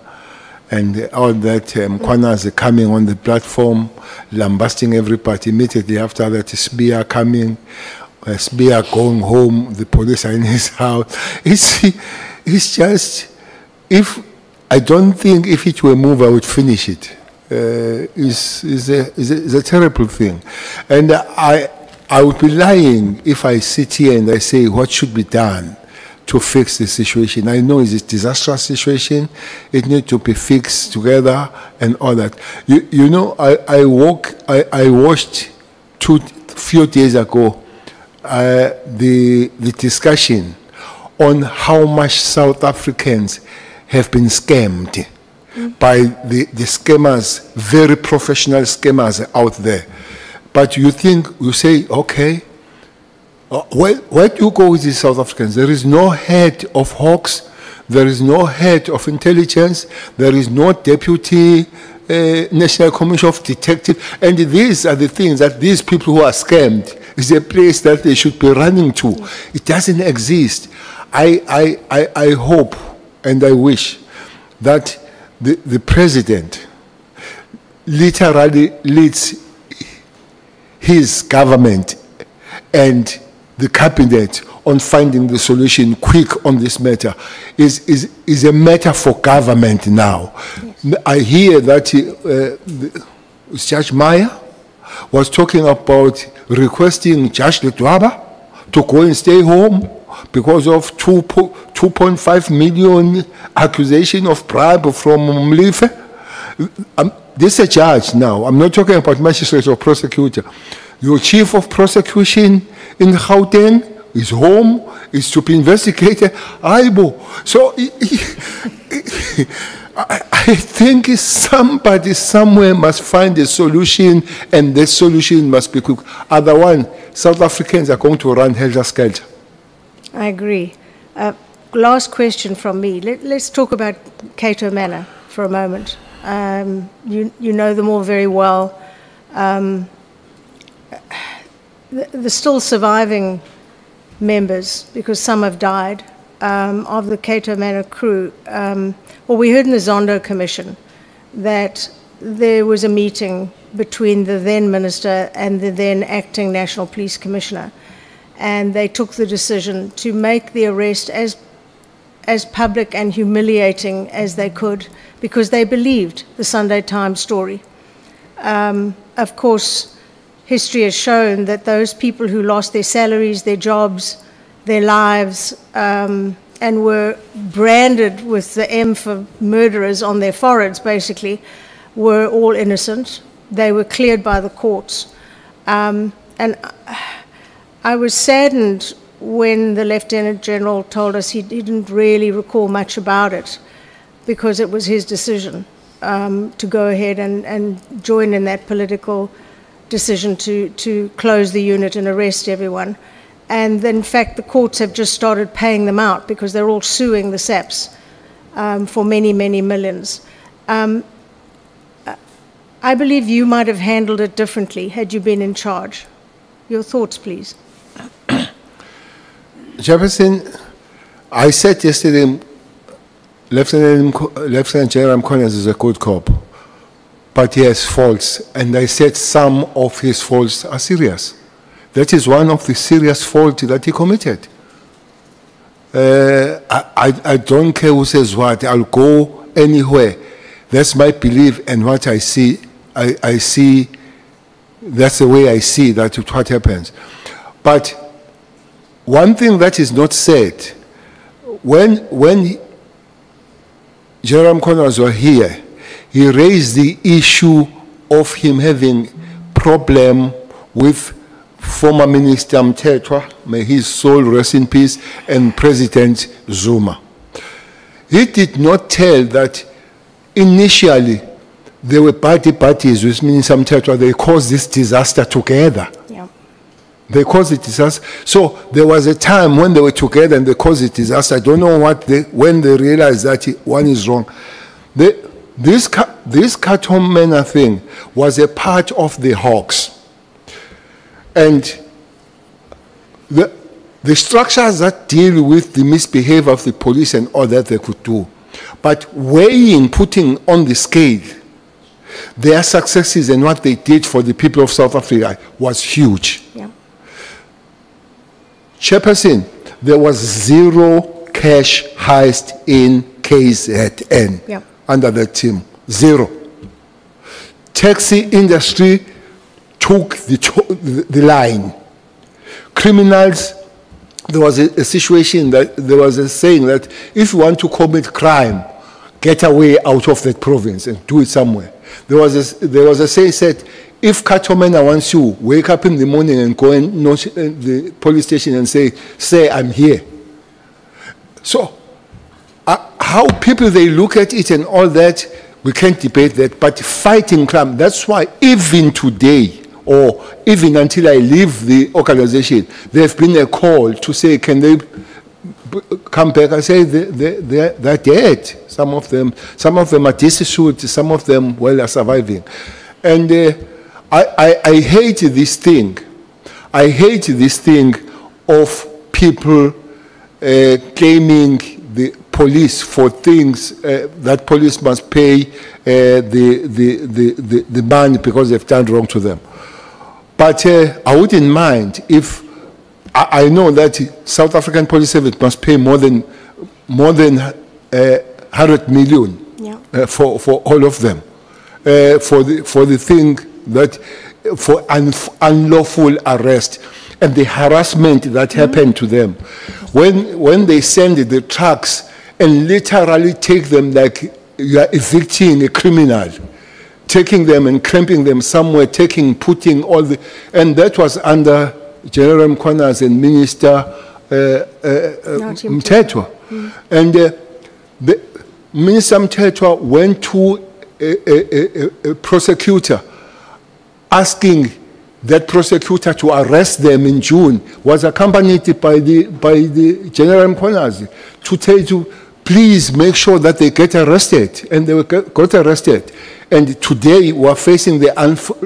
C: and all that, Kwanas coming on the platform, lambasting everybody. Immediately after that, Spear coming, Spear going home, the police are in his house. It's just, I don't think if it were a move, I would finish it. It's a terrible thing. And I would be lying if I sit here and I say what should be done to fix the situation. I know it's a disastrous situation. It needs to be fixed together and all that. You know, I watched few days ago the discussion on how much South Africans have been scammed by the scammers, very professional scammers out there. But you say, okay, where do you go with these South Africans? There is no head of Hawks, there is no head of intelligence, there is no deputy National Commission of Detectives, and these are the things that these people who are scammed is a place that they should be running to. It doesn't exist. I hope and I wish that the president literally leads his government and the cabinet on finding the solution quick on this matter. Is a matter for government now. Yes. I hear that Judge Meyer was talking about requesting Judge Letwaba to go and stay home because of 2.5 million accusation of bribe from Mlife. This is a judge now. I'm not talking about magistrate or prosecutor. Your chief of prosecution in Gauteng is home, is to be investigated. So I think somebody somewhere must find a solution, and the solution must be quick. Otherwise, South Africans are going to run helter-skelter.
D: I agree. Last question from me. Let's talk about Cato Manor for a moment. You know them all very well. The still surviving members, because some have died, of the Cato Manor crew. Well, we heard in the Zondo Commission that there was a meeting between the then minister and the then acting National Police Commissioner, and they took the decision to make the arrest as public and humiliating as they could, because they believed the Sunday Times story. Of course, history has shown that those people who lost their salaries, their jobs, their lives, and were branded with the M for murderers on their foreheads, basically, were all innocent. They were cleared by the courts. And I was saddened when the Lieutenant General told us he didn't really recall much about it, because it was his decision to go ahead and join in that political decision to close the unit and arrest everyone. and in fact the courts have just started paying them out because they're all suing the SAPs for many, many millions. I believe you might have handled it differently had you been in charge. Your thoughts, please.
C: Jefferson, I said yesterday, Lieutenant General Collins is a good cop, but he has faults, and I said some of his faults are serious. That is one of the serious faults that he committed. I don't care who says what. I'll go anywhere. That's my belief, and what I see, I see, that's the way I see that what happens. But one thing that is not said, when Jerome Connors was here, he raised the issue of him having problem with former Minister Mthethwa, may his soul rest in peace, and President Zuma. He did not tell that initially there were parties with Minister Mthethwa, they caused this disaster together.
D: Yeah.
C: They caused the disaster. So there was a time when they were together and they caused the disaster. I don't know when they realized that one is wrong. This Katomena thing was a part of the Hawks. And the structures that deal with the misbehavior of the police and all that they could do. But weighing, putting on the scale, their successes and what they did for the people of South Africa was huge.
D: Yeah.
C: Chairperson, there was zero cash heist in KZN under that team. Zero. Taxi industry took the line. Criminals, there was a situation that there was a saying that if you want to commit crime, get away out of that province and do it somewhere. There was a saying said, if Katomena wants you, wake up in the morning and go and knock the police station and say, I'm here. So how people, they look at it and all that, we can't debate that, but fighting crime, that's why even today, or even until I leave the organization, there have been a call to say, can they come back? I say they're dead. Some of them are destitute, some of them, well, are surviving. And I hate this thing. I hate this thing of people claiming the police for things that police must pay the money because they've done wrong to them. But I wouldn't mind if I know that South African Police Service must pay more than 100 million for all of them for the thing that for unlawful arrest and the harassment that happened to them when they send the trucks and literally take them like you are evicting a criminal. Taking them and cramping them somewhere, putting all the, and that was under General Mkhwanazi and Minister Mthethwa. And Minister Mthethwa went to a prosecutor asking that prosecutor to arrest them in June, was accompanied by the General Mkhwanazi to tell you, please make sure that they get arrested. And they got arrested. And today we are facing the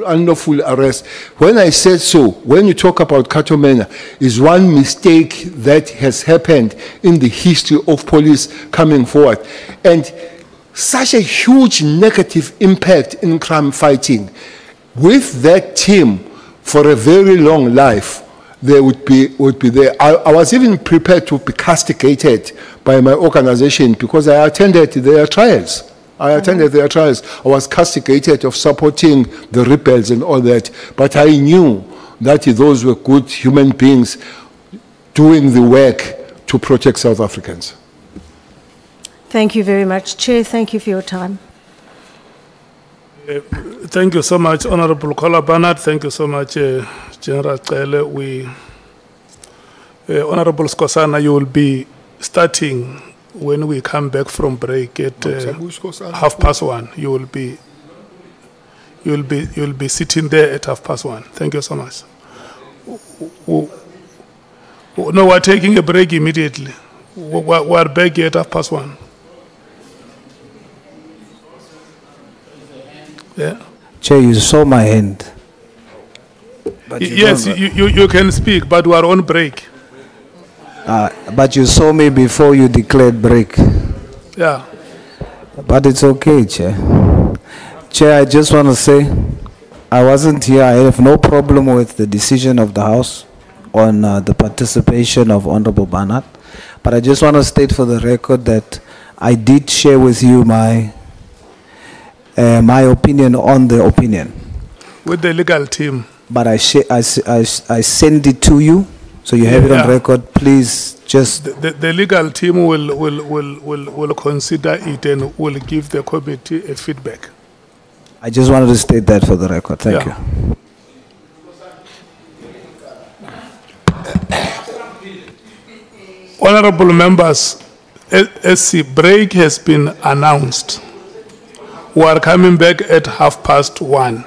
C: unlawful arrest. When I said so, when you talk about Katomena, is one mistake that has happened in the history of police coming forward. And such a huge negative impact in crime fighting. With that team for a very long life, they would be there. I was even prepared to be castigated by my organization because I attended their trials. I was castigated of supporting the rebels and all that. But I knew that those were good human beings doing the work to protect South Africans.
D: Thank you very much. Chair, thank you for your time.
A: Thank you so much, Honorable Kola Barnard. Thank you so much, General Cele. Honorable Skosana, you will be starting when we come back from break at 1:30. You'll be sitting there at 1:30. Thank you so much. No, we're taking a break immediately. We're back at 1:30. Yeah.
L: Chair, you saw my hand. But
A: Yes, you can speak, but we're on break.
L: But you saw me before you declared break.
A: Yeah.
L: But it's okay, Chair. Chair, I just want to say, I wasn't here. I have no problem with the decision of the House on the participation of Honorable Barnard. But I just want to state for the record that I did share with you my my opinion on the opinion.
A: With the legal team.
L: But I send it to you, so you have it on record. Please just...
A: The legal team will consider it and will give the committee a feedback.
L: I just wanted to state that for the record. Thank you.
A: Honorable members, SC break has been announced. We are coming back at 1:30.